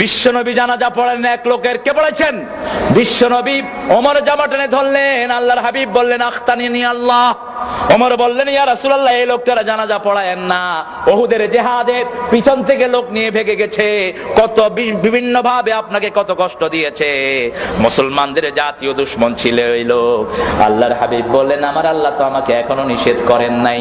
বিশ্বনবী জানাজা পড়েন, এক লোকের কে পড়েছেন? বিশ্বনবী। ওমর জামা টেনে ধরলেন, আল্লাহর হাবিব বললেন আখতানিনি আল্লাহ। ওমর বললেন ইয়া রাসূলুল্লাহ, এই লোকটার জানাজা পড়ায়েন না। ওহুদের জিহাদে পিছন থেকে লোক নিয়ে ভেগে গেছে, কত বিভিন্ন ভাবে আপনাকে কত কষ্ট দিয়েছে, মুসলমানদের জাতীয় দুশমন ছিল ওই লোক। আল্লাহর হাবিব বললেন আমার আল্লাহ তো আমাকে এখনো নিষেধ করেন নাই।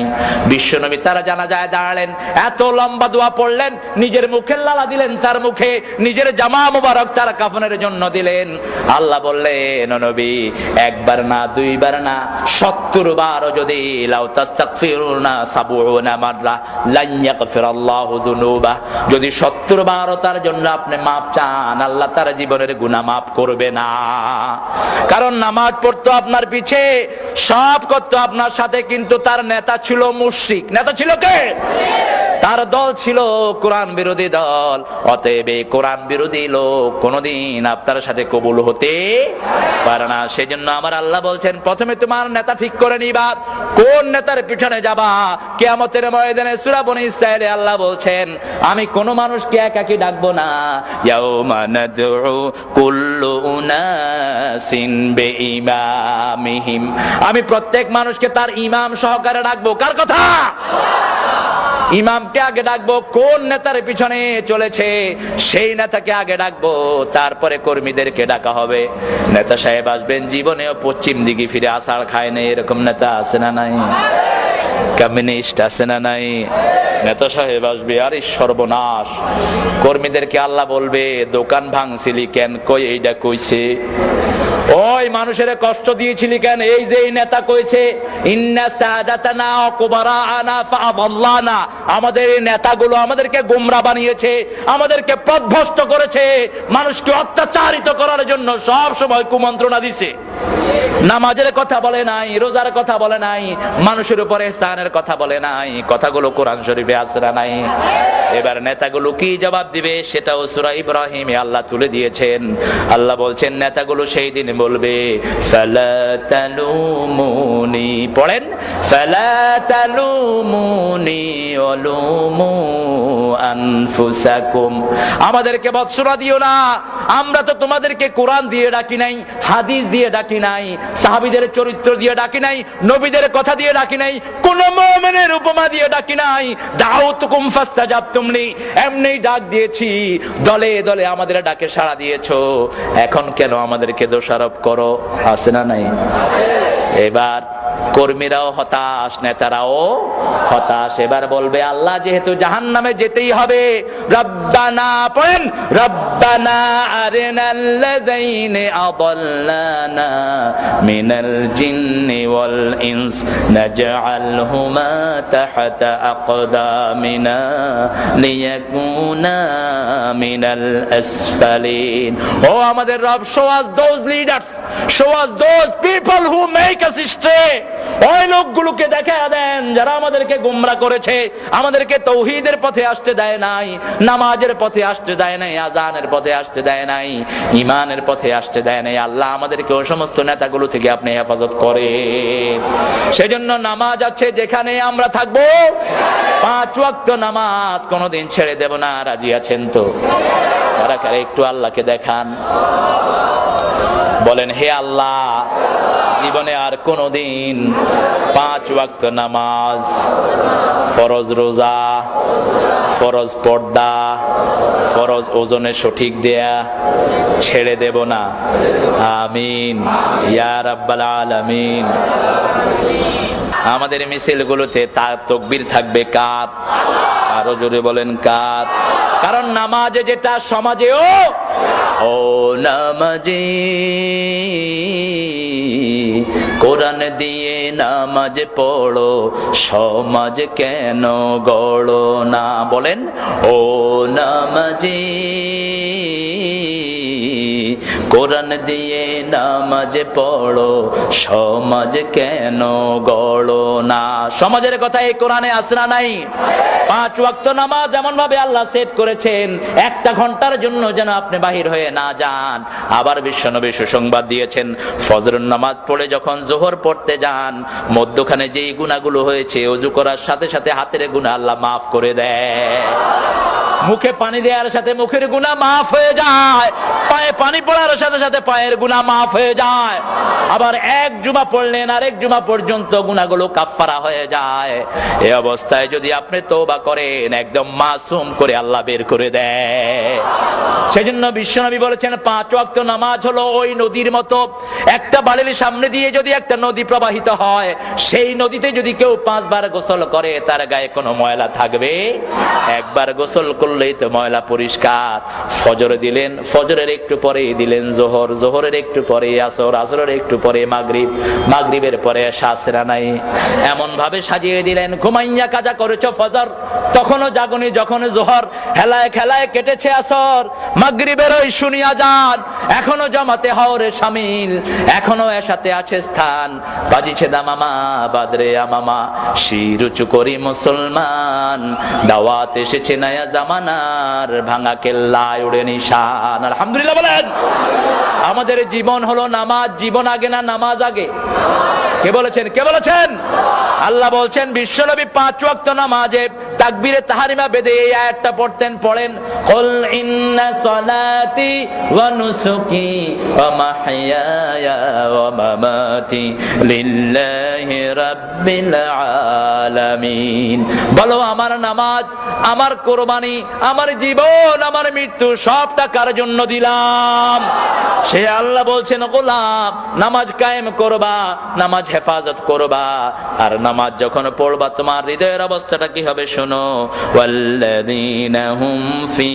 বিশ্বনবী তারা জানাজায় দাঁড়ালেন, এত লম্বা দোয়া পড়লেন, নিজের মুখে লালা দিলেন, তার মুখে নিজের জামা মুবারক তার কাফনের জন্য দিলেন। আল্লাহ বললেন নবী, একবার না দুইবার না 70 বার যদি লাউ তাস্তাগফিরুনা 70 মাররা লান ইয়াগফিরাল্লাহু যুনুবা, যদি 70 বার তার জন্য আপনি মাপ চান, আল্লাহ তার জীবনের গুনাহ মাফ করবে না। কারণ নামাজ পড়তো আপনার পিছে, সব করতো আপনার সাথে, কিন্তু তার নেতা ছিল মুশরিক। নেতা ছিল কে? তার দল ছিল কোরআন বিরোধী দল। অতএব কোরআন বিরোধী লোক কোনদিন আপনার সাথে কবুল হতে পারে না। সেজন্য আমার আল্লাহ বলছেন প্রথমে তোমার নেতা ঠিক করে নিবা, কোন নেতার পিছনে যাবা। কিয়ামতের ময়দানে সূরা বনী ইসরাঈলে আল্লাহ বলছেন আমি কোন মানুষকে একাকী ডাকবো না। ইয়াউমা নাদউ কুল্লু উনাসিন বিইমামিহিম, আমি প্রত্যেক মানুষকে তার ইমাম সহকারে ডাকবো। কার কথা? ইমামকে আগে ডাকবো, কোন নেতার পিছনে চলেছে সেই নেতাকে আগে ডাকবো, তারপরে কর্মীদেরকে ডাকা হবে। নেতা সাহেব আসবেন, জীবনেও পশ্চিম দিকে ফিরে আষাঢ় খায় না, এরকম নেতা আছে না নাই? কমিউনিস্ট আছে না নাই? নেতা সাহেব আসবে, আরে সর্বনাশ। কর্মীদেরকে আল্লাহ বলবে দোকান ভাঙছিলি কেন? কই এইটা কইছে। ওই মানুষের কষ্ট দিয়েছিলি কেন? এই যে এই নেতা কইছে ইন্না সাদাতানা ওয়া কুবারানা ফাআদাল্লানা, আমাদের এই নেতাগুলো আমাদেরকে গোমরা বানিয়েছে, আমাদেরকে পথভ্রষ্ট করেছে, মানুষকে অত্যাচারিত করার জন্য সব সময় কুমন্ত্রণা দিছে। নামাজের কথা বলে নাই, রোজার কথা বলে নাই, মানুষের উপরে ইহসানের কথা বলে নাই। কথাগুলো কোরআন শরীফে আছে না নাই? এবার নেতাগুলো কি জবাব দিবে সেটাও সূরা ইব্রাহিমে আল্লাহ তুলে দিয়েছেন। আল্লাহ বলছেন নেতাগুলো সেই দিন বলবে ফালা তালুমুনি, পড়েন ফালা তালুমুনি ওয়ালুমু আনফুসাকুম, আমাদেরকে বৎসরা দিও না, আমরা তো তোমাদেরকে কোরআন দিয়ে ডাকি নাই, হাদিস দিয়ে ডাকি নাই, সাহাবীদের চরিত্র দিয়ে ডাকি নাই, নবীদের কথা দিয়ে ডাকি নাই, কোন মুমিনের উপমা দিয়ে ডাকি নাই। দাউতুকুম ফাস্তাজাবতুম লি, এমনি ডাক দিয়েছি, দলে দলে আমাদের ডাকে সাড়া দিয়েছো, এখন কেন আমাদেরকে দোষারোপ করো? আছে না নাই? এবার কর্মীরাও হতাশ, নেতারাও হতাশ। এবার বলবে আল্লাহ যেহেতু জাহান্নামে যেতেই হবে, রব্বানা, পড়েন রব্বানা আরিনাল্লাযাইনি আদাল্লানা মিনাল জিন্নি ওয়াল ইনস নাজআলহুমা তাহতা আকদামিনা লিয়াকুনা মিনাল আসফালিন। ও আমাদের রব, show us those leaders, show us those people who make us stray, ওই লোকগুলোকে দেখা দেন যারা আমাদেরকে গোমরা করেছে, আমাদেরকে তৌহিদের পথে আসতে দেয় নাই, নামাজের পথে আসতে দেয় নাই, আযানের পথে আসতে দেয় নাই, ঈমানের পথে আসতে দেয় নাই। আল্লাহ আমাদেরকে ওই সমস্ত নেতাগুলো থেকে আপনি হেফাজত করেন। সেজন্য নামাজ আছে যেখানে আমরা থাকবো, 5 ওয়াক্ত নামাজ কোনোদিন ছেড়ে দেব না। রাজি আছেন তো? কারা কারা একটু আল্লাহকে দেখান, বলেন হে আল্লাহ, জীবনে আর কোনদিন 5 ওয়াক্ত নামাজ, ফরজ রোজা, ফরজ পর্দা, ফরজ ওজনে সঠিক দেয়া ছেড়ে দেব না। আমিন ইয়া রাব্বাল আলামিন। আমাদের মিছিলগুলোতে তাকবীর থাকবে কার? আরো জোরে বলেন কার? কারণ নামাজে যেটা সমাজেও, ও নামাজি কোরআন দিয়ে নামাজ পড়ো, সমাজ কেন গড়ো না? বলেন ও নামাজি কোরআন দিয়ে নামাজ পড়ো, সমাজ কেন গড়ো না? সমাজের কথা এই কোরআনে আছে না নাই? 5 ওয়াক্ত নামাজ এমন ভাবে আল্লাহ সেট করেছেন 1 ঘন্টার জন্য যেন আপনি বাহির হয়ে না যান। আবার বিশ্বনবী সুসংবাদ দিয়েছেন ফজরের নামাজ পড়ে যখন যোহর পড়তে যান, মধ্যখানে যেই গুনাহগুলো হয়েছে ওযু করার সাথে সাথে হাতের গুনাহ আল্লাহ মাফ করে দেয়। মুখে পানি দেওয়ার সাথে মুখের গুনাহ মাফ হয়ে যায়, পায়ে পানি পড়ার সাথে সাথে পায়ের গুনাহ মাফ হয়ে যায়। আবার এক জুমা পড়লেন আরেক জুমা পর্যন্ত গুনাহগুলো কাফফারা হয়ে যায়। এই অবস্থায় যদি আপনি তওবা করেন, একদম মাসুম করে আল্লাহ বের করে দেয়। সেজন্য বিশ্বনবী বলেছেন 5 ওয়াক্ত নামাজ হলো ওই নদীর মতো। একটা বাড়ির সামনে দিয়ে যদি একটা নদী প্রবাহিত হয়, সেই নদীতে যদি কেউ 5 বার গোসল করে, তার গায়ে কোনো ময়লা থাকবে? একবার গোসল করলেই তো ময়লা পরিষ্কার। ফজর দিলেন, ফজরের একটু পরে দিলেন জোহর, জোহরের একটু পরে আসর, আসরের একটু পরে মাগরিব, মাগরিবের পরে শাসরা নাই, এমন ভাবে সাজিয়ে দিলেন। ঘুমাইয়া কাজা করেছো ফজর, তখনও জাগনি, যখন জোহর, হেলায় খেলায় কেটেছে আসর, মাগরিবের ওই শুনিয়া যান, এখনো জামাতে হওরে শামিল, এখনো এসাতে আছে স্থান, বাজিছে দামামা বাদরে আমামা, শির উঁচু করি মুসলমান, দাওয়াত এসেছে নয়া জামানার, ভাঙা কেল্লায় উড়ে নিশান। আলহামদুলিল্লাহ বলেন। আমাদের জীবন হলো নামাজ। জীবন আগে না নামাজ আগে? কে বলেছেন? কে বলেছেন? আল্লাহ বলছেন বিশ্বনবী 5 ওয়াক্ত নামাজে তাকবীরে তাহরিমা বেদে এই আয়াতটা পড়তেন। পড়েন, কুল ইন্না সলাতি ওয়া নুসুকি ওয়া মাহইয়ায়া ওয়া মামাতি লিল্লাহি রাব্বিল আলামিন। বলো আমার নামাজ, আমার কুরবানি, আমার জীবন, আমার মৃত্যু সবটা কার জন্য দিলাম? সে আল্লাহ বলছেন, গোলাম নামাজ কায়েম করবা, নামাজ হেফাজত করবা, আর নামাজ যখন পড়বা তোমার হৃদয়ের অবস্থাটা কি হবে শোনো। ওয়াল্লাযীনা হুম ফি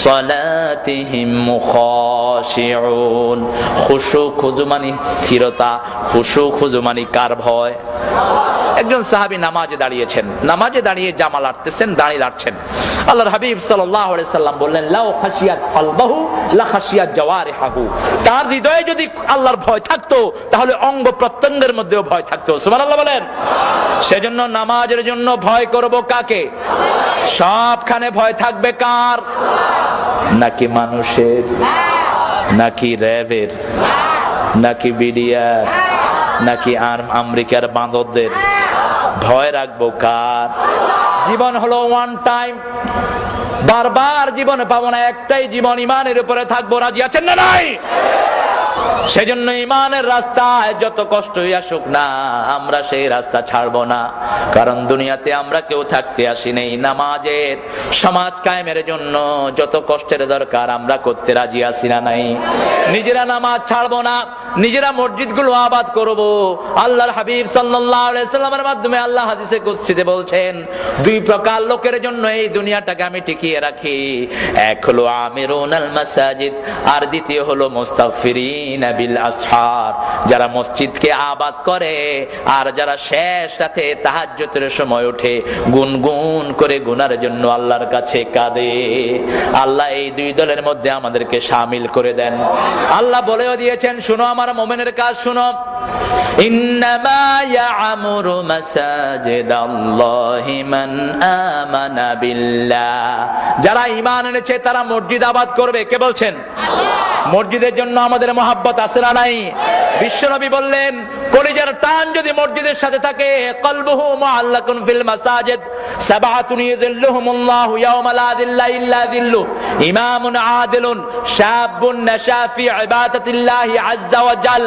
সালাতিহিম মুখাশিউন। খুশু খুজু মানে স্থিরতা, খুশু খুজু মানে কার ভয়? একজন সাহাবী নামাজে দাঁড়িয়েছেন, নামাজে দাঁড়িয়ে জামা লাড়তেছেন, দাড়ি লাড়ছেন। আল্লাহর হাবিব সাল্লাল্লাহু আলাইহি সাল্লাম বললেন, লাউ খাশিয়াত কলবাহু লা খাশিয়াত জাওয়ারিহু। তার হৃদয়ে যদি আল্লাহর ভয় থাকতো, তাহলে অঙ্গ প্রত্যঙ্গের মধ্যেও ভয় থাকতো। সুবহানাল্লাহ বলেন। সেজন্য নামাজের জন্য ভয় করব কাকে? সবখানে ভয় থাকবে কার? নাকি মানুষের, নাকি র্যাবের, নাকি বিডিআর, নাকি আমেরিকার বাঁদরদের? ভয় রাখবো কার? জীবন হলো ওয়ান টাইম, বারবার জীবনে পাবো না, একটাই জীবন, ইমানের উপরে থাকবো। রাজি আছেন না নাই? সেজন্য ইমানের রাস্তায় যত কষ্টই আসুক না, আমরা সেই রাস্তা ছাড়বো না। কারণ দুনিয়াতে আমরা কেউ থাকতে আসি নাই। নামাজের সমাজ কায়েমের জন্য যত কষ্টের দরকার আমরা করতে রাজি আছি না নাই? নিজেরা নামাজ ছাড়বো না, নিজেরা মসজিদগুলো আবাদ করব। আল্লাহর হাবিব সাল্লাল্লাহু আলাইহি সাল্লামের মাধ্যমে আল্লাহ হাদিসে কুদসিতে বলছেন, 2 প্রকার লোকের জন্য এই দুনিয়াটাকে আমি টিকিয়ে রাখি। এক হলো আমিরুনাল মাসাজিদ, আর দ্বিতীয় হলো মুস্তাগফিরিন বিল আসহার, যারা মসজিদকে আবাদ করে আর যারা শেষ রাতে তাহাজ্জুদের সময় উঠে গুনগুন করে গুনার জন্য আল্লাহর কাছে কাঁদে। আল্লাহ এই 2 দলের মধ্যে আমাদেরকে শামিল করে দেন। আল্লাহ বলেও দিয়েছেন, শুনো আমার মুমিনের কাজ শুনো, ইন্নামা ইয়া'মুরু মাসাজিদাল্লাহি মান আমানা বিল্লাহ। যারা ঈমান এনেছে তারা মসজিদ আবাদ করবে। কে বলছেন? মসজিদের জন্য আমাদের মহাব্বত আছে না নাই? বিশ্বনবী বললেন, কলিজার টান যদি মসজিদের সাথে থাকে, কলবুহু মুআল্লাকুন ফিল মাসাজিদ সাবআতুন ইয়াযিল্লুহুমুল্লাহু ইয়াওমা লা যিল্লা ইল্লা যিল্লুহু, ইমামুন আদিলুন শাবুন নাশা ফি ইবাদাতিল্লাহি আযজা ওয়া জাল,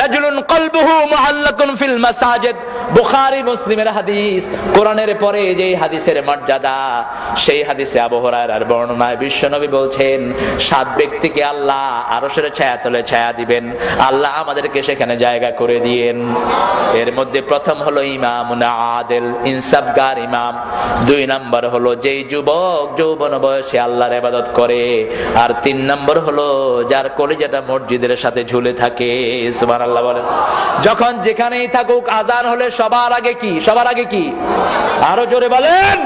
রাজুলুন কলবুহু মুআল্লাকুন ফিল মাসাজিদ। বুখারী মুসলিমের হাদিস। কোরআনের পরে যে হাদিসের মর্যাদা, সেই হাদিসে আবু হুরায়রার বর্ণনায় বিশ্বনবী বলছেন, 7 ব্যক্তিকে আল্লাহ আরশের ছায়াতলে ছায়া দিবেন। আল্লাহ আমাদেরকে সেখানে জায়গা করে দিয়েন। এর মধ্যে প্রথম হলো ইমামুন আদিল, ইনসাফগার ইমাম। 2 নম্বর হলো যেই যুবক যৌবন বয়সে আল্লাহর ইবাদত করে। আর 3 নম্বর হলো যার কলিজাটা মসজিদের সাথে ঝুলে থাকে। সুবহানাল্লাহ বলেন। যখন যেখানেই থাকুক, আযান হলে সবার আগে কি? সবার আগে কি? আরো জোরে বলেন।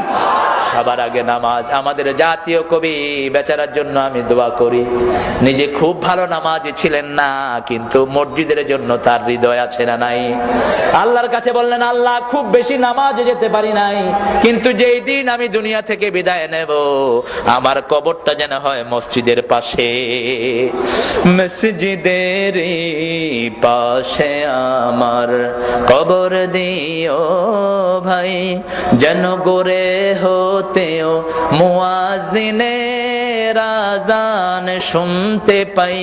সবার আগে নামাজ। আমাদের জাতীয় কবি বেচারার জন্য আমি দোয়া করি, নিজে খুব ভালো নামাজি ছিলেন না, কিন্তু মসজিদের জন্য তার হৃদয় আছে না নাই? আল্লাহর কাছে বললেন, আল্লাহ খুব বেশি নামাজে যেতে পারি নাই, কিন্তু যেই দিন আমি দুনিয়া থেকে বিদায় নেব, আমার কবরটা যেন হয় মসজিদের পাশে। মসজিদের পাশে আমার কবর দি দিও ভাই, যেন গোরে হতেও মুয়াজ্জিনের আযান শুনতে পাই।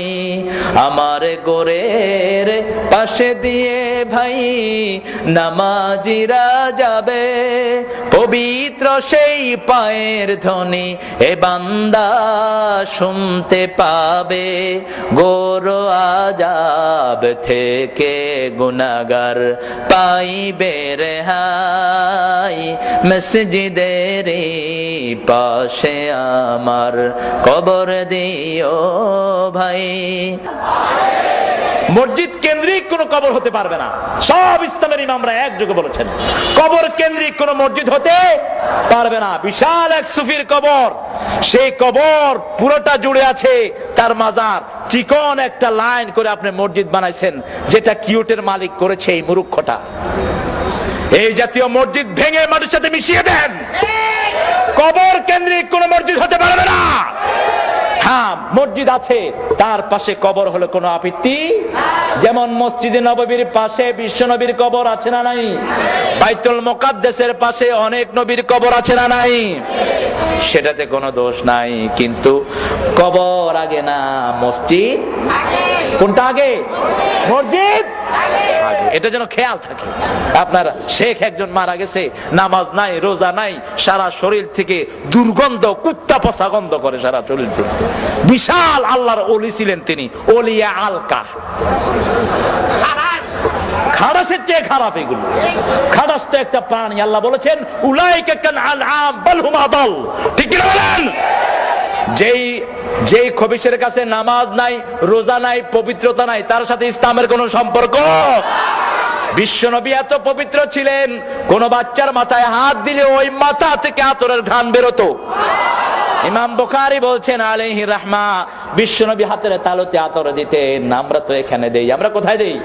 আমার গোরের পাশে দিয়ে ভাই নামাজিরা যাবে, পবিত্র সেই পায়ের ধ্বনি এ বান্দা শুনতে পাবে। গোর আযাব থেকে গুনাহগার পাইবে রেহাই, মসজিদের পাশে আমার কবর দিও ভাই। মসজিদ কেন্দ্রিক কোন কবর হতে পারবে না। সব ইসলামের ইমামরা একযোগে বলেছেন কবর কেন্দ্রিক কোন মসজিদ হতে পারবে না। বিশাল এক সুফির কবর, সেই কবর পুরোটা জুড়ে আছে তার মাজার, চিকন একটা লাইন করে আপনি মসজিদ বানাইছেন, যেটা কিউটের মালিক করেছে এই মূর্খটা। এই জাতীয় মসজিদ ভেঙে মাটির সাথে মিশিয়ে দেন। কবর কেন্দ্রিক কোন মসজিদ হতে পারবে না। হ্যাঁ, মসজিদ আছে, তার পাশে কবর হলো কোনো আপত্তি। যেমন মসজিদে নববীর পাশে বিশ্ব নবীর কবর আছে না নাই? বাইতুল মুকাদ্দাসের পাশে অনেক নবীর কবর আছে না নাই? সেটাতে কোনো দোষ নাই, কিন্তু কবর আগে না মসজিদ? কোনটা আগে? মসজিদ আগে। এটা যেন খেয়াল থাকে। আপনার শেখ একজন মারা গেছে, নামাজ নাই, রোজা নাই, সারা শরীর থেকে দুর্গন্ধ, কুত্তা পচা গন্ধ করে সারা শরীর থেকে। বিশাল আল্লাহর ওলি ছিলেন তিনি, ওলিয়া আলকা। খারাসের চেয়ে খারাপ এগুলো। খারাস তো একটা প্রাণী, আল্লাহ বলেছেন উলাইকা কাল আনআম বাল হুম আদাল। ঠিক কি বলেন? যেই খবিশের কাছে নামাজ নাই, রোজা নাই, পবিত্রতা নাই, তার সাথে ইসলামের কোন সম্পর্ক? বিশ্বনবী এত পবিত্র ছিলেন, কোন বাচ্চার মাথায় হাত দিলে ওই মাথা থেকে আতরের ঘ্রাণ বেরোতো। ইমাম বুখারী বলছেন আলাইহি রাহমা, বিশ্বনবী হাতের তালুতে আতর দিতেন। আমরা তো এখানে দেই, আমরা কোথায় দেই?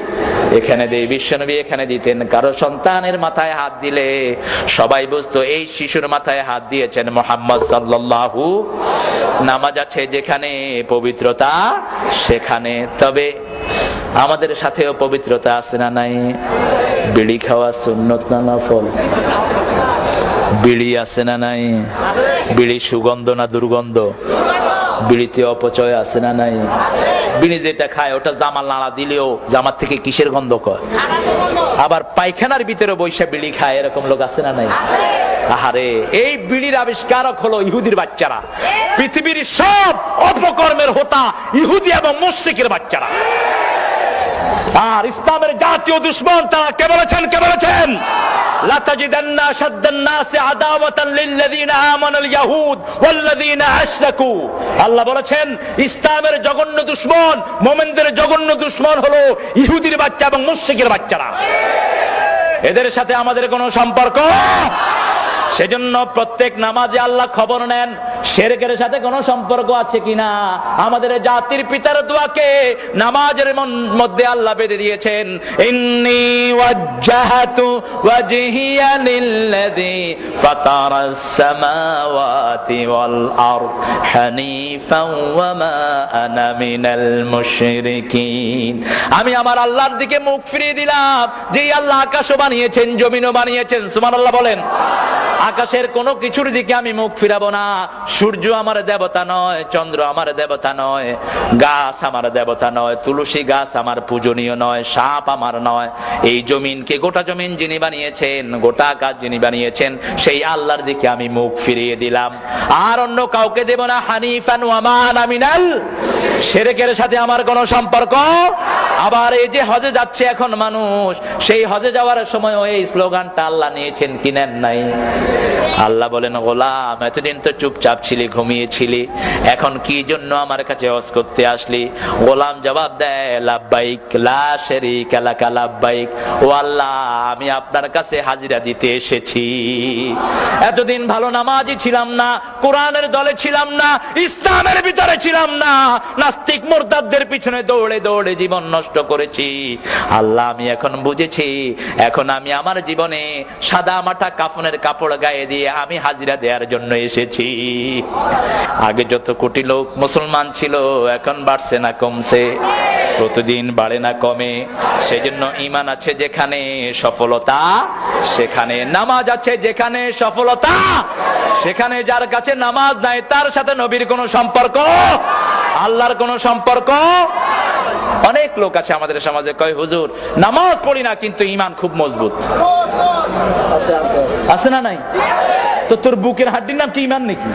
এখানে দেই। বিশ্বনবী এখানে দিতেন। কারো সন্তানের মাথায় হাত দিলে সবাই বুঝতো এই শিশুর মাথায় হাত দিয়েছেন মুহাম্মদ সাল্লাল্লাহু। নামাজ আছে যেখানে, পবিত্রতা সেখানে। তবে আমাদের সাথেও পবিত্রতা আছে না নাই? বিড়ি খাওয়া সুন্নত না নফল? বিড়ি আছে না নাই? বিড়ি সুগন্ধ না দুর্গন্ধ? বিড়িতে অপচয় আছে না নাই? বিড়ি যেটা খায় ওটা জামাল নাড়া দিলেও জামার থেকে কিসের গন্ধ কয়? আবার পায়খানার ভিতরে বৈশা বিড়ি খায়, এরকম লোক আছে না নাই? আহারে, এই বিড়ির আবিষ্কারক হলো ইহুদির বাচ্চারা। পৃথিবীর সব অপকর্মের হোতা ইহুদি এবং মুশরিকের বাচ্চারা। আর ইসলামের জাতীয় দুশমন তারা কে বলেছেন? কে বলেছেন? লাতাজিদান্না আশাদ্দান নাসি আদাওয়াতান লিল্লাযিনা আমানুল ইয়াহুদ ওয়াল্লাযিনা আশরাকু। আল্লাহ বলেছেন ইসলামের জঘন্য দুশমন, মুমিনদের জঘন্য দুশমন হলো ইহুদির বাচ্চা এবং মুশরিকের বাচ্চারা। এদের সাথে আমাদের কোনো সম্পর্ক? সেজন্য প্রত্যেক নামাজে আল্লাহ খবর নেন শিরকের সাথে কোনো সম্পর্ক আছে কিনা। আমাদের জাতির পিতার দোয়াকে নামাজের মধ্যে আল্লাহ বেঁধে দিয়েছেন, ইন্নী ওয়াজ্জাহাতু ওয়াজহিয়া লিল্লাযী ফাতারাস সামাওয়াতি ওয়াল আরদ হানিফাও ওয়া মা আনা মিনাল মুশরিকিন। আমি আমার আল্লাহর দিকে মুখ ফিরিয়ে দিলাম, যেই আল্লাহ আকাশও বানিয়েছেন, জমিনও বানিয়েছেন। সুবহানাল্লাহ বলেন। আকাশের কোনো কিছুর দিকে আমি মুখ ফিরাবো না। সূর্য আমার দেবতা নয়, চন্দ্র আমার দেবতা নয়, গাছ আমার দেবতা নয়, তুলসী গাছ আমার পূজনীয় নয়, সাপ আমার নয়। এই জমিনকে, গোটা জমিন যিনি বানিয়েছেন, গোটা আকাশ যিনি বানিয়েছেন, সেই আল্লাহর দিকে আমি মুখ ফিরিয়ে দিলাম। আর অন্য কাউকে দেব না। হানিফান ওয়া মা আনা মিনাল শিরকের সাথে আমার কোনো সম্পর্ক। আবার এই যে হজে যাচ্ছে এখন মানুষ, সেই হজে যাওয়ার সময় এই স্লোগানটা আল্লাহ নিয়েছেন কি নেন নাই? আল্লাহ বলেন, গোলাম এতদিন তো চুপচাপ ছিলি, ঘুমিয়েছিলি, এখন কি জন্য আমার কাছে হজ করতে আসলি? গোলাম জবাব দেয়, লাব্বাইক লা শারীকা লাকা লাব্বাইক। ও আল্লাহ, আমি আপনার কাছে হাজিরা দিতে এসেছি। এতদিন ভালো নামাজি ছিলাম না, কোরআনের দলে ছিলাম না, ইসলামের ভিতরে ছিলাম না, নাস্তিক মুরতাদদের পিছনে দৌড়ে দৌড়ে জীবন নষ্ট করেছি। আল্লাহ, আমি এখন বুঝেছি, এখন আমি আমার জীবনে সাদা মাটা কাফনের কাপড় গায়ে দিয়ে আমি হাজিরা দেওয়ার জন্য এসেছি। আগে যত কোটি লোক মুসলমান ছিল, এখন বাড়ছে না কমছে? প্রতিদিন বাড়ে না কমে। সেজন্য ঈমান আছে যেখানে সফলতা সেখানে, নামাজ আছে যেখানে সফলতা সেখানে। যার কাছে নামাজ নাই তার সাথে নবীর কোনো সম্পর্ক, আল্লাহর কোনো সম্পর্ক। অনেক লোক আছে আমাদের সমাজে কয় হুজুর নামাজ পড়ি না কিন্তু ঈমান খুব মজবুত। আছে না নাই? তো তোর বুকের হাড্ডির নাম কি ঈমান নাকি?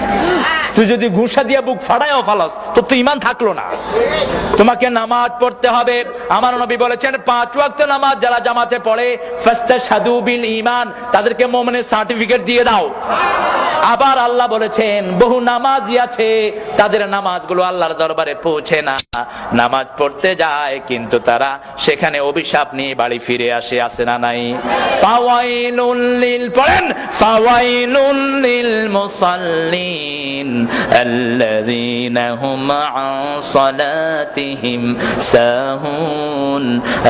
তুই যদি ঘুষা দিয়া বুক ফাড়ায়ও ফালাস তোর তো ঈমান থাকলো না। তোমাকে নামাজ পড়তে হবে। আমার নবী বলেছেন 5 ওয়াক্ত নামাজ যারা জামাতে পড়ে ফাস্তাশহাদু বিল ঈমান, তাদেরকে মুমিনের সার্টিফিকেট দিয়ে দাও। আবার আল্লাহ বলেছেন বহু নামাজি আছে তাদের নামাজগুলো আল্লাহর দরবারে পৌঁছে না, নামাজ পড়তে যায় কিন্তু তারা সেখানে অভিশাপ নিয়ে বাড়ি ফিরে আসে। আছে না নাই? ফাওয়াইলুল লিল, পড়েন ফাওয়াইলুল লিল মুসাল্লিন আল্লাযীনা হুম আন সালাতিহিম সাহুন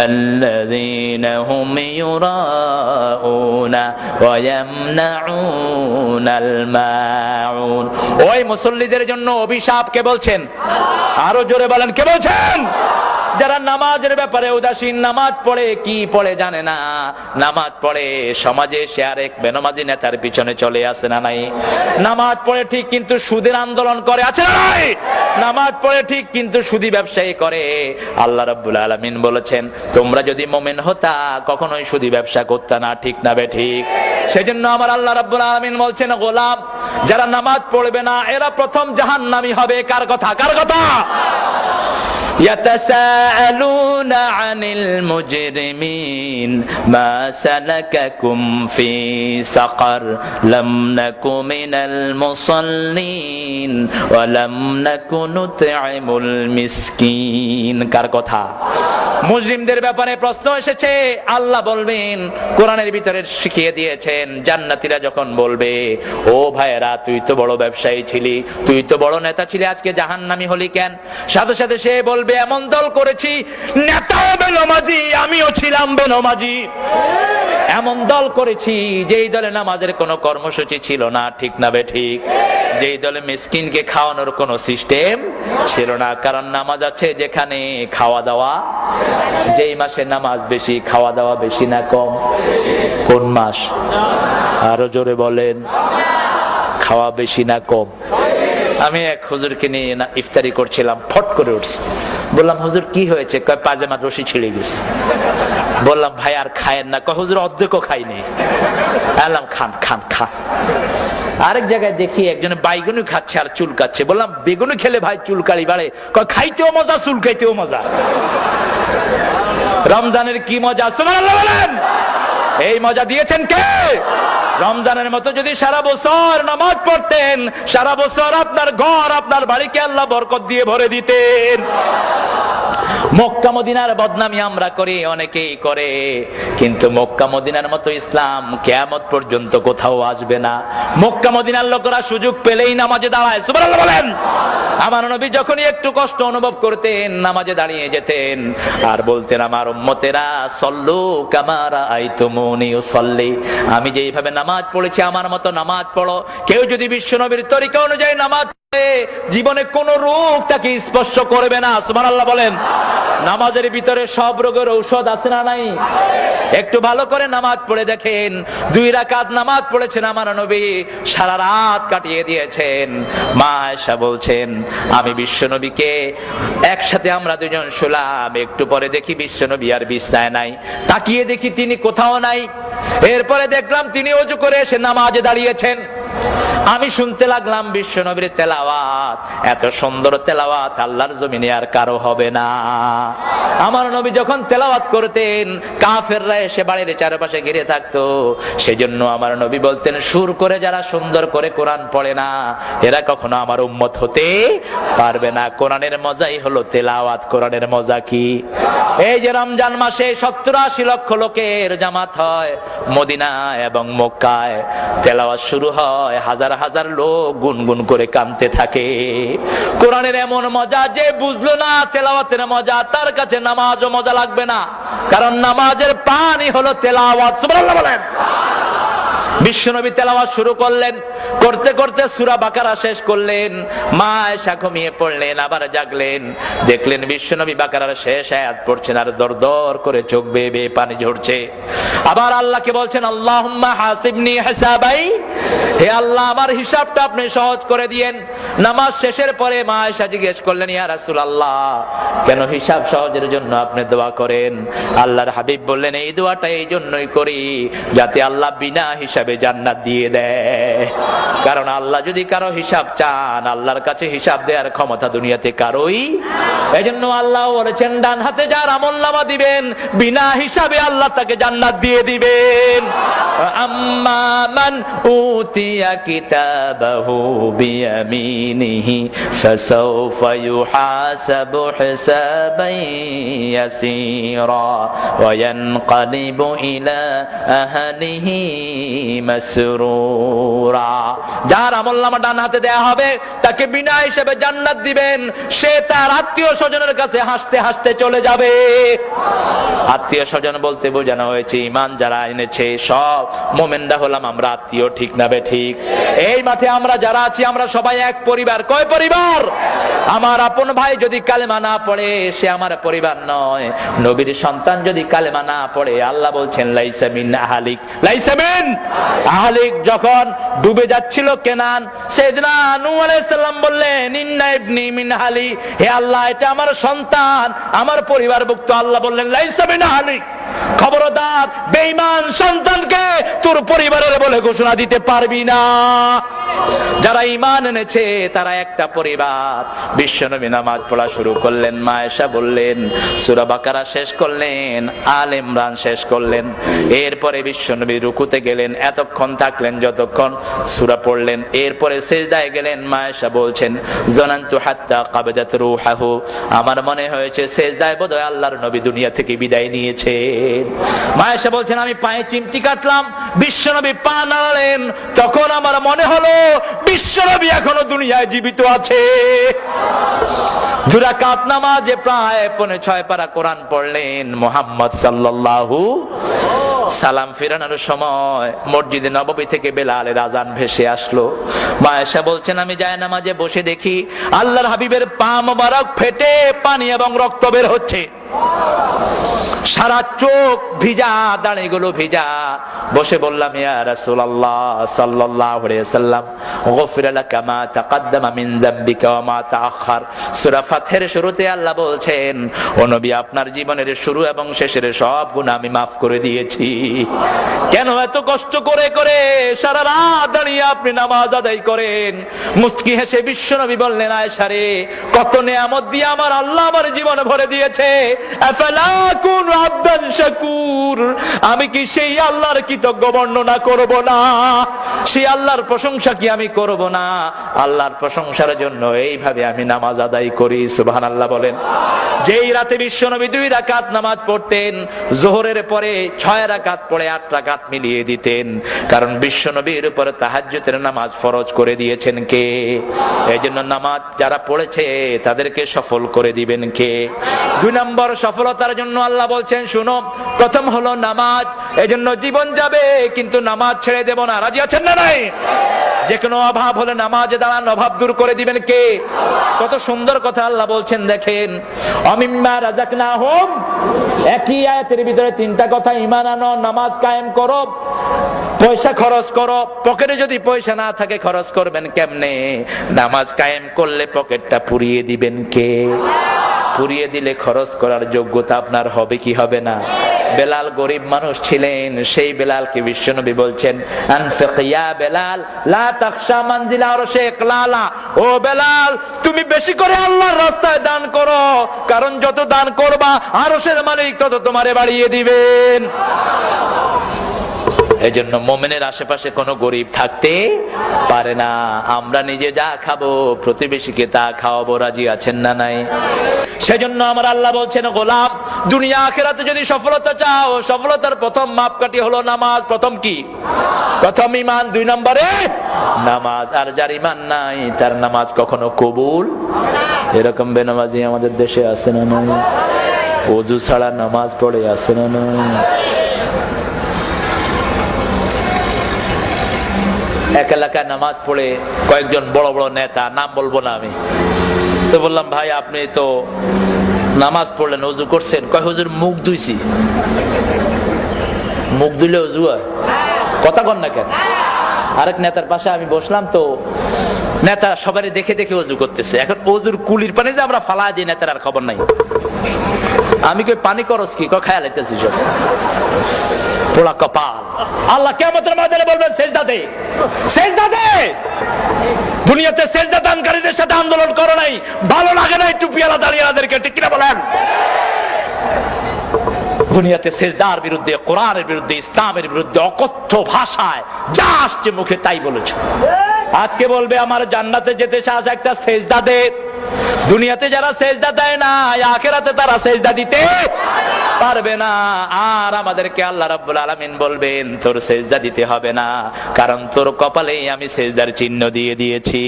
আল্লাযীনা হুম ইউরাউনা ওয়া ইয়ামনাউনাল মাউন। ওই মুসল্লিদের জন্য অভিশাপ। কে বলছেন? আরো জোরে বলেন, কে বলছেন? যারা নামাজের ব্যাপারে উদাসীন, নামাজ পড়ে কি পড়ে জানে না, নামাজ পড়ে সমাজে সে আরেক বেনামাজি নেতার পিছনে চলে আসে না নাই? নামাজ পড়ে ঠিক কিন্তু সুদের আন্দোলন করে, আছে না নাই? নামাজ পড়ে ঠিক কিন্তু সুদী ব্যবসায়ী করে। আল্লাহ রাব্বুল আলামিন বলেছেন তোমরা যদি মুমিন হতা কখনোই সুদী ব্যবসা করতে না, ঠিক না বে ঠিক? সেজন্য আমার আল্লাহ রাব্বুল আলামিন বলছেন গোলাম যারা নামাজ পড়বে না এরা প্রথম জাহান্নামী হবে। কার কথা? কার কথা? يتساءلون عن المجرمين ما سلككم في سقر لم نك من المصلين ولم نك نطعم المسكين। কার কথা? মুজরিমদের ব্যাপারে প্রশ্ন এসেছে। আল্লাহ বলবেন, কোরআনের ভিতরে শিখিয়ে দিয়েছেন, জান্নাতীরা যখন বলবে ও ভাইয়েরা তুই তো বড় ব্যবসায়ী ছিলি, তুই তো বড় নেতা ছিলি, আজকে জাহান্নামী হলি কেন? সাথে সাথে সে বলবে এমন দল করেছি নেতাও বেনামাজি আমিও ছিলাম বেনামাজি। এমন দল করেছি যেই দলে নামাজের কোনো কর্মসূচি ছিল না, ঠিক না বে ঠিক? যেই দলে মিসকিনকে খাওয়ানোর কোনো সিস্টেম ছিল না। কারণ নামাজ আছে যেখানে খাওয়া দাওয়া, যেই মাসে নামাজ বেশি খাওয়া দাওয়া বেশি না কম? কোন মাস? আরো জোরে বলেন, খাওয়া বেশি না কম? আমি এক হুজুরকে নিয়ে ইফতারি করছিলাম, ফট করে উঠছে। বললাম হুজুর কি হয়েছে? কয় পাজামার রশি ছিঁড়ে গেছে। বললাম ভাই আর খায়েন না? কয় হুজুর অর্ধেকও খাইনি। বললাম খান খান খান। আরেক জায়গায় দেখি একজনে বাইগুনি খাচ্ছে আর চুলকাচ্ছে। বললাম বেগুনি খেলে ভাই চুলকালি বাড়ে? কয় খাইতেও মজা চুলকাইতেও মজা। রমজানের কি মজা, সুবহানাল্লাহ বলেন। এই মজা দিয়েছেন কে? রমজানের মতো যদি সারা বছর নামাজ পড়তেন, সারা বছর আপনার ঘর আপনার বাড়িকে আল্লাহ বরকত দিয়ে ভরে দিতেন। মক্কা মদিনার বদনামি আমরা করি, অনেকেই করে, কিন্তু মক্কা মদিনার মতো ইসলাম কিয়ামত পর্যন্ত কোথাও আসবে না। মক্কা মদিনার লোকেরা সুযোগ পেলেই নামাজে দাঁড়ায়, সুবহানাল্লাহ বলেন। আমার নবী যখনই একটু কষ্ট অনুভব করতেন নামাজে দাঁড়িয়ে যেতেন আর বলতেন আমার উম্মতেরা সল্লু কামা রাআইতুমুনি উসাল্লি, আমি যেইভাবে নামাজ পড়েছি আমার মতো নামাজ পড়ো। কেউ যদি বিশ্বনবীর তরিকা অনুযায়ী নামাজ পড়ে জীবনে কোন রোগ তাকে স্পর্শ করবে না, সুবহানাল্লাহ বলেন। নামাজের ভিতরে সব রোগের ঔষধ আছে না নাই? একটু ভালো করে নামাজ পড়ে দেখেন। 2 রাকাত নামাজ পড়েছেন আমার নবী, সারা রাত কাটিয়ে দিয়েছেন। মা আয়েশা বলছেন আমি বিশ্বনবীকে একসাথে আমরা দুজন শুলাম, একটু পরে দেখি বিশ্বনবী আর বিছানায় নাই, তাকিয়ে দেখি তিনি কোথাও নাই। এরপরে দেখলাম তিনি ওযু করে এসে নামাজে দাঁড়িয়েছেন। আমি শুনতে লাগলাম বিশ্বনবীর তেলাওয়াত, এত সুন্দর তেলাওয়াত আল্লাহর জমিনে আর কারো হবে না। আমার নবী যখন তেলাওয়াত করতেন কাফেররা এসে বাড়ির চারপাশে ঘিরে থাকতো। সেজন্য আমার নবী বলতেন সুর করে যারা সুন্দর করে কোরআন পড়ে না এরা কখনো আমার উম্মত হতে পারবে না। কোরআনের মজাই হলো তেলাওয়াত। কোরআনের মজা কি? এই যে রমজান মাসে 70-80 লক্ষ লোকের জামাত হয় মদিনায় এবং মক্কায়, তেলাওয়াত শুরু হয়, হাজার হাজার লোক গুনগুন করে কাঁদতে থাকে। কোরআনের এমন মজা যে বুঝলো না তেলাওয়াতের মজা তার কাছে নামাজও মজা লাগবে না, কারণ নামাজের পানি হলো তেলাওয়াত। সুবহানাল্লাহ বলেন। বিশ্বনবী তেলাওয়াত শুরু করলেন, করতে করতে সূরা বাকারা শেষ করলেন। মা আয়েশা ঘুমিয়ে পড়লেন, আবার জাগলেন, দেখলেন বিশ্বনবী বাকারার শেষ আয়াত পড়ছেন আর দরদর করে চোখ বেয়ে বেয়ে পানি ঝরছে। আবার আল্লাহকে বলছেন, আল্লাহুম্মা হাসিবনি হিসাবাই, হে আল্লাহ আমার হিসাবটা আপনি সহজ করে দিয়েন। নামাজ শেষের পরে মা আয়েশা জিজ্ঞেস করলেন, ইয়া রাসূলুল্লাহ, কেন হিসাব সহজের জন্য আপনি দোয়া করেন? আল্লাহর হাবিব বললেন, এই দোয়াটা এই জন্যই করি যাতে আল্লাহ বিনা হিসাবে জান্নাত দিয়ে দেয়। কারণ আল্লাহ যদি কারো হিসাব চান, আল্লাহর কাছে হিসাব দেওয়ার ক্ষমতা দুনিয়াতে কারোই। এজন্য আল্লাহ বলেছেন, ডান হাতে যার আমলনামা দিবেন বিনা হিসাবে আল্লাহ তাকে জান্নাত দিয়ে দিবেন। আম্মা মান উতিয়া কিতাবাহু বিয়ামিনিহি ফাসাউফা ইউহাসাবু হিসাবান ইয়াসীরা ওয়া ইয়ানকালিবু ইলা আহলিহি মাসরুরা। যার আমলনামা ডান হাতে দেয়া হবে তাকে বিনা হিসাবে জান্নাত দিবেন। সে তার আত্মীয় স্বজনের কাছে হাসতে হাসতে চলে যাবে। আত্মীয় স্বজন বলতে বোঝানো হয়েছে ঈমান যারা এনেছে সব মুমিনরা হলাম আমরা আত্মীয়, ঠিক না বে ঠিক? এই মাঠে আমরা যারা আছি আমরা সবাই এক পরিবার। কয় পরিবার? আমার আপন ভাই যদি কালেমা না পড়ে সে আমার পরিবার নয়। নবীর সন্তান যদি কালেমা না পড়ে আল্লাহ বলছেন লাইসা মিন আহলিক, লাইসা মিন আহলিক। যখন ডুবে যাচ্ছিল কেনান, সাইয়েদনা নূহ আলাইহিস সালাম বললেন, ইন্না ইবনি মিন আহলি, হে আল্লাহ এটা আমার সন্তান, আমার পরিবারভুক্ত। আল্লাহ বললেন লাইসা মিন আহলিক, খবরদার বেঈমান সন্তানকে তোর পরিবারের বলে ঘোষণা দিতে পারবি না। যারা ঈমান এনেছে তারা একটা পরিবার। বিশ্বনবী নামাজ পড়া শুরু করলেন। মা আয়েশা বললেন, সূরা বাকারা শেষ করলেন, আলে ইমরান শেষ করলেন, এরপরে বিশ্বনবী রুকুতে গেলেন, এতক্ষণ থাকলেন যতক্ষণ সূরা পড়লেন, এরপরে সিজদায় গেলেন। মা আয়েশা বলছেন, জানান্তু হাত্তা কাবাদাত রূহাহু, আমার মনে হয়েছে সিজদায় বোধহয় আল্লাহর নবী দুনিয়া থেকে বিদায় নিয়েছে। মা আয়েশা বলছেন, আমি পায়ে চিমটি কাটলাম, বিশ্বনবী পা নাড়ালেন, তখন আমার মনে হলো বিশ্বনবী এখনো দুনিয়ায় জীবিত আছে। দুই রাকাত নামাজে প্রায় 6.5 পারা কোরআন পড়লেন। মুহাম্মদ সাল্লাল্লাহু সালাম ফিরানোর সময় মসজিদে নববী থেকে বেলালের আযান ভেসে আসলো। মা আয়েশা বলছেন, আমি জায়নামাজে বসে দেখি আল্লাহর হাবিবের পা মোবারক ফেটে পানি এবং রক্ত বের হচ্ছে। সারা চোখ ভিজা, দাড়িগুলো ভিজা। বসে বললাম, ইয়া রাসূলুল্লাহ সাল্লাল্লাহু আলাইহি ওয়াসাল্লাম, গফিরা লাকা মা তাকাদ্দামা মিন যামবিকা ওয়া মা তাআখার। সূরা ফাতহের শুরুতে আল্লাহ বলছেন, ও নবী আপনার জীবনের শুরু এবং শেষের সব গুনাহ আমি maaf করে দিয়েছি। কেন এত কষ্ট করে করে সারা রাত দাঁড়িয়ে আপনি নামাজ আদায় করেন? মুস্কি হেসে বিশ্বনবী বললেন, আয়েশা রে, কত নেয়ামত দিয়ে আমার আল্লাহ আমার জীবন ভরে দিয়েছে। আফালা কুন আবদান শাকুর, আমি কি সেই আল্লাহর কৃতজ্ঞ বর্ণনা করব না? সেই আল্লাহর প্রশংসা কি আমি করব না? আল্লাহর প্রশংসার জন্য এইভাবে আমি নামাজ আদায় করি। সুবহানাল্লাহ বলেন। যেই রাতে বিশ্বনবী 2 রাকাত নামাজ পড়তেন, যোহরের পরে 6 রাকাত পড়ে 8 রাকাত মিলিয়ে দিতেন। কারণ বিশ্বনবীর উপর তাহাজ্জুদের নামাজ ফরজ করে দিয়েছেন কে? এইজন্য নামাজ যারা পড়েছে তাদেরকে সফল করে দিবেন কে? 2 নম্বর সফলতার জন্য আল্লাহ বলছেন, শুনো, প্রথম হলো নামাজ। এজন্য জীবন যাবে কিন্তু নামাজ ছেড়ে দেব না। রাজি আছেন না নাই? যে কোনো অভাব হলে নামাজে দাঁড়ান, অভাব দূর করে দিবেন কে? কত সুন্দর কথা আল্লাহ বলছেন দেখেন, অমিম্মা রাযাকনাহুম, একই আয়াতের ভিতরে 3টা কথা। ঈমান আনো, নামাজ কায়েম করো, পয়সা খরচ করো। পকেটে যদি পয়সা না থাকে খরচ করবেন কেমনে? নামাজ কায়েম করলে পকেটটা পুরিয়ে দিবেন কে? পুরিয়ে দিলে খরচ করার যোগ্যতা আপনার হবে কি হবে না? বেলাল গরিব মানুষ ছিলেন, সেই বেলালকে বিশ্বনবী বলছেন, আনফিক ইয়া বেলাল লা তাখশা মানজিলা আরশে ইকলালা, ও বেলাল তুমি বেশি করে আল্লাহর রাস্তায় দান করো, কারণ যত দান করবা আরশের মালিক তত তোমারে বাড়িয়ে দিবেন। এজন্য মুমিনের আশেপাশে কোনো গরিব থাকতে পারে না। আমরা নিজে যা খাবো প্রতিবেশীকে তা খাওয়াবো। রাজি আছেন না নাই? সেজন্য আমার আল্লাহ বলছেন, গোলাম দুনিয়া আখিরাতে যদি সফলতা চাও, সফলতার প্রথম মাপকাঠি হলো নামাজ। প্রথম কি? প্রথম ঈমান, 2 নম্বরে নামাজ। আর যার ঈমান নাই তার নামাজ কখনো কবুল। এরকম বেনামাজি আমাদের দেশে আছে না নয়? ওযু ছাড়া নামাজ পড়ে আছে না নয়? এক এলাকায় নামাজ পড়ে কয়েকজন বড় বড় নেতা, নাম বলবো না আমি, তো বললাম ভাই আপনি তো নামাজ পড়লেন, ওযু করছেন? কয় হুজুর মুখ ধুইছি। মুখ ধুইলে ওযু হয়? কথা কন না কেন? আরেক নেতার পাশে আমি বসলাম, তো নেতা সবাই দেখে দেখে ওযু করতেছে। এখন ওযুর কুলির পানি যে আমরা ফালা দিই, নেতার আর খবর নাই। আমি কই পানি করস কি? কয় খেয়াল আইতেছি সব। পোড়া কপাল। আল্লাহ কিয়ামতের ময়দানে বলবেন সেজদা দে, সেজদা দে। দুনিয়াতে সেজদা দানকারীদের সাথে আন্দোলন করো নাই, ভালো লাগে নাই টুপিওয়ালা দাঁড়িয়েদেরকে, ঠিক কিনা বলেন? দুনিয়াতে সেজদার বিরুদ্ধে, কোরআনের বিরুদ্ধে, ইসলামের বিরুদ্ধে অকথ্য ভাষায় যা আসছে মুখে তাই বলেছে। আজকে বলবে আমার জান্নাতে যেতে চাস, একটা সেজদা দে। দুনিয়াতে যারা সেজদা দেয় না, আখিরাতে তারা সেজদা দিতে পারবে না। আর আমাদেরকে আল্লাহ রাব্বুল আলামিন বলবেন তোর সেজদা দিতে হবে না, কারণ তোর কপালেই আমি সেজদার চিহ্ন দিয়ে দিয়েছি।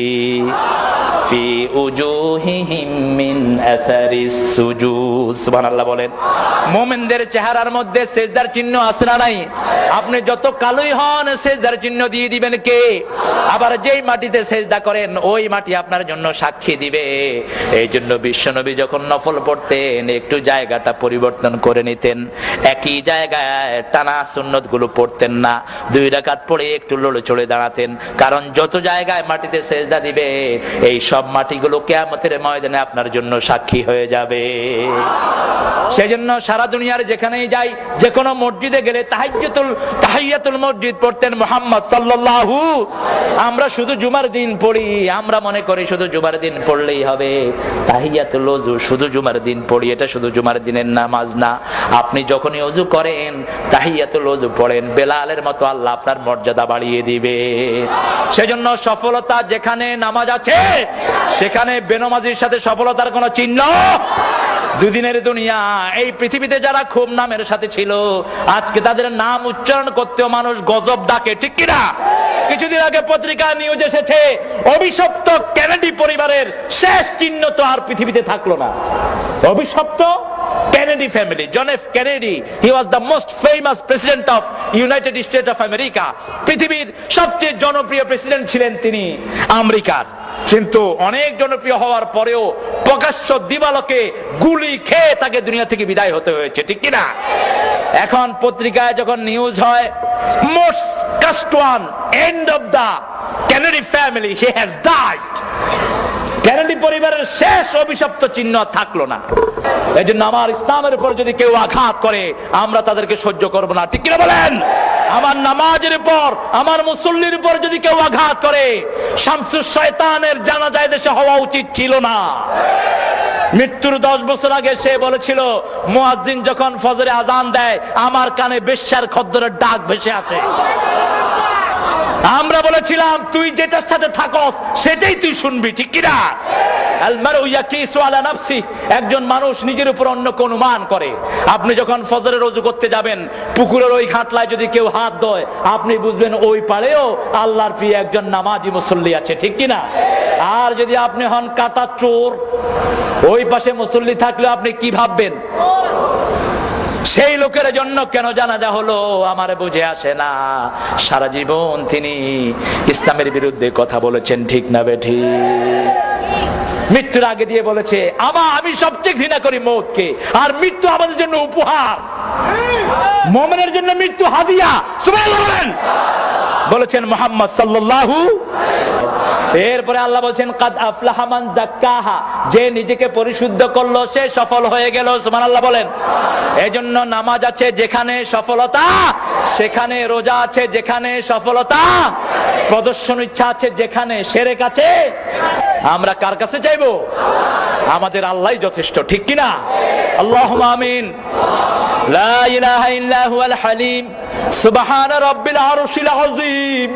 ফি উজুহিহিম মিন আসারিস সুজুদ। সুবহানাল্লাহ বলেন। মুমিনদের চেহারার মধ্যে সেজদার চিহ্ন আছে না নাই? আপনি যত কালোই হন, সেজদার চিহ্ন দিয়ে দিবেন কে? আবার যেই মাটিতে সেজদা করেন ওই মাটি আপনার জন্য সাক্ষী দিবে। এই জন্য বিশ্বনবী যখন নফল পড়তেন একটু জায়গাটা পরিবর্তন করে নিতেন, একই জায়গায় টানা সুন্নত গুলো পড়তেন না, 2 রাকাত পড়ে একটু লড়ে চড়ে দাঁড়াতেন। কারণ যত জায়গায় মাটিতে সেজদা দিবে এই সব মাটিগুলো কিয়ামতের ময়দানে আপনার জন্য সাক্ষী হয়ে যাবে। সেজন্য সারা দুনিয়ার যেখানেই যাই, যে কোনো মসজিদে গেলে তাহিয়াতুল মসজিদ পড়তেন মুহাম্মদ সাল্লাল্লাহু। আমরা শুধু জুমার দিন পড়ি, আমরা মনে করি শুধু জুমার দিন পড়লেই হবে। তাহিয়াতুল ওযু শুধু জুমার দিন পড়ি, এটা শুধু জুমার দিনের নামাজ না। আপনি যখনই ওযু করেন তাহিয়াতুল ওযু পড়েন, বেলালের মতো আল্লাহ আপনার মর্যাদা বাড়িয়ে দিবে। সেজন্য সফলতা যেখানে নামাজ আছে সেখানে বেনামাজির সাথে সফলতার কোনো চিহ্ন। দুদিনের দুনিয়া, এই পৃথিবীতে যারা খুব নামের সাথে ছিল আজকে তাদের নাম উচ্চারণ করতেও মানুষ গজব ডাকে, ঠিক কিনা? কিছুদিন আগে পত্রিকায় নিউজ এসেছে, অভিশপ্ত কেনেডি পরিবারের শেষ চিহ্ন তো আর পৃথিবীতে থাকলো না। অভিশপ্ত Kennedy family, John F. Kennedy, he was the most famous president of United States of America. পৃথিবীর সবচেয়ে জনপ্রিয় প্রেসিডেন্ট ছিলেন তিনি আমেরিকার। কিন্তু অনেক জনপ্রিয় হওয়ার পরেও প্রকাশ্য দিবালোকে গুলি খেয়ে তাকে দুনিয়া থেকে বিদায় হতে হয়েছে, ঠিক কিনা? এখন পত্রিকায় যখন নিউজ হয় most cast one, end of the Kennedy family, he has died. Kennedy পরিবারের শেষ অভিশপ্ত চিহ্ন থাকলো না। এই জন্য আমার ইসলামের উপর যদি কেউ আঘাত করে আমরা তাদেরকে সহ্য করব না, ঠিক কিনা বলেন? আমার নামাজের উপর, আমার মুসল্লির উপর যদি কেউ আঘাত করে, শামসুস শয়তানের জানাজায় দেশে হওয়া উচিত ছিল না। মৃত্যুর 10 বছর আগে সে বলেছিল মুয়াজ্জিন যখন ফজরে আজান দেয় আমার কানে বেশ্যার খদ্দরের ডাক ভেসে আসে। আমরা বলেছিলাম তুই যেটার সাথে থাকস সেটাই তুই শুনবি, ঠিক কিনা? একজন মানুষ নিজের উপর অন্য কোন অনুমান করে। আপনি যখন ফজরের ওযু করতে যাবেন, পুকুরের ওই ঘাটলায় যদি কেউ হাত দেয় আপনি বুঝবেন ওই পাড়েও আল্লাহর প্রিয় একজন নামাজি মুসল্লি আছে, ঠিক কিনা? আর যদি আপনি হন কাটা চোর, ওই পাশে মুসল্লি থাকলে আপনি কি ভাববেন? সেই লোকের জন্য কেন জানাজা হলো আমার বুঝে আসে না। সারা জীবন তিনি ইসলামের বিরুদ্ধে কথা বলেছেন, ঠিক না বেঠিক? মৃত্যুর আগে দিয়ে বলেছে আমি সবচেয়ে ঘৃণা করি মওতকে, আর মৃত্যু আমাদের জন্য উপহার, মুমিনের জন্য মৃত্যু হাদিয়া। সুবহানাল্লাহ বলেন। বলেছেন মুহাম্মদ সাল্লাল্লাহু। এরপরে আল্লাহ বলছেন কাদ আফলাহা মান যাক্কাহা, যে নিজেকে পরিশুদ্ধ করলো সে সফল হয়ে গেল। সুবহানাল্লাহ বলেন। এজন্য নামাজ আছে যেখানে সফলতা সেখানে, রোজা আছে যেখানে সফলতা, প্রদর্শন ইচ্ছা আছে যেখানে শিরক আছে। আমরা কার কাছে চাইবো? আমাদের আল্লাহই যথেষ্ট, ঠিক কিনা? আল্লাহুম্মা আমিন। লা ইলাহা ইল্লা হুয়াল হালিম সুবহানা রাব্বিল আরশিল আযীম।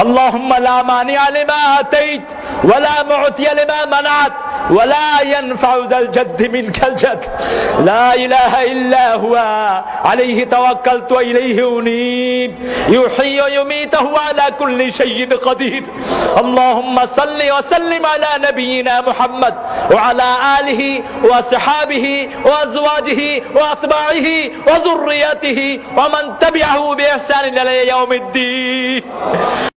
আল্লাহুম্মা লা মানিআ লিমা আতাইত ওয়া লা মু'তিয়া লিমা মানাত ওয়া লা ইয়ানফা'ু যাল জাদ্দি মিনকাল জাদ। লা ইলাহা ইল্লা হুয়া আলাইহি তাওয়াক্কালতু ওয়া ইলাইহি উনীব। ইউহয়ি ওয়া ইউমীতু ওয়া আলা কুল্লি শাইইন কাদির। আল্লাহুম্মা সাল্লি ওয়া সাল্লিম আলা নাবিয়িনা মুহাম্মদ ওয়া আলা আলিহি ওয়া আসহাবিহি ওয়া আজওয়াজিহি ওয়া আতবাইহি ওয়া যুররিয়াতিহি ওয়া মান তাবি'আহু বিইহসান ইলা ইয়াউমিদ্দিন।